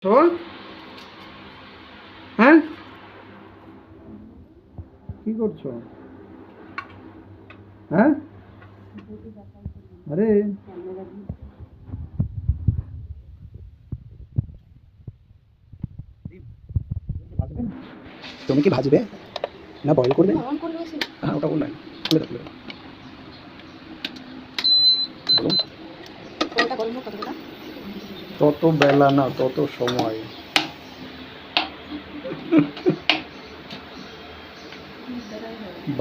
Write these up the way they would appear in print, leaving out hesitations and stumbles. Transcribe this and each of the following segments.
তো হ্যাঁ কি করছো? হ্যাঁ আরে তুমি কি ভাজবে না বয়েল করবে? হ্যাঁ ওটা বললাম, খুলে দাও খুলে দাও। বলুন। তত বেলা না তত সময়।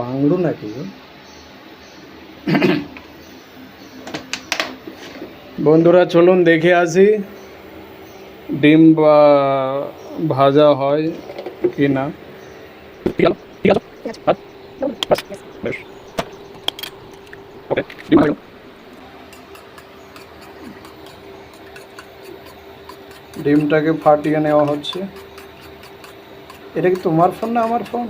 বাংলো নাকি গো? বন্ধুরা চলুন দেখে আসি ডিম ভাজা হয় কি না। ঠিক আছে ঠিক আছে বেশ ওকে ডিম ভাজা। ডিমটাকে ফাটিয়ে নেওয়া হচ্ছে। এটা কি তোমার ফোন না আমার ফোন?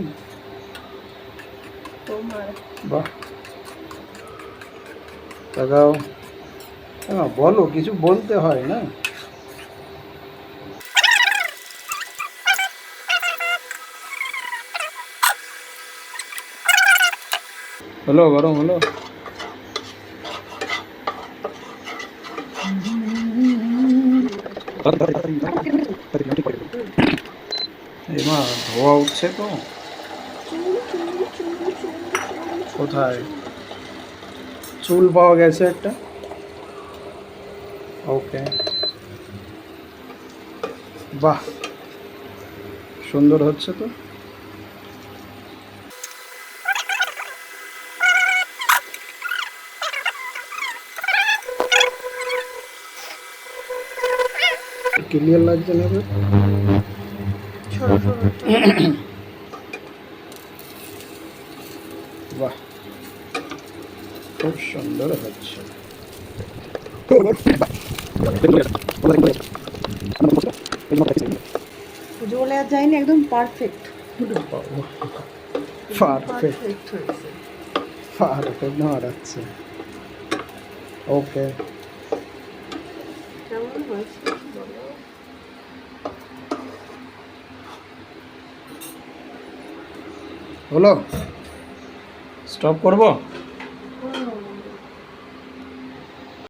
বাহ তাকাও। হ্যাঁ বলো, কিছু বলতে হয় না। হলো গরম হলো। এমা ধোয়া উঠছে তো। কোথায় চুল পাওয়া গেছে একটা? ওকে বাহ সুন্দর হচ্ছে তো। ক্লিয়ার লাগছে না এবার? বাহ খুব সুন্দর হচ্ছে। পুজো বলে আর যায়নি, একদম পারফেক্ট। পারফেক্ট পারফেক্ট মারাচ্ছে। ওকে কেমন হয়েছে বলো? হলো স্টপ করবো।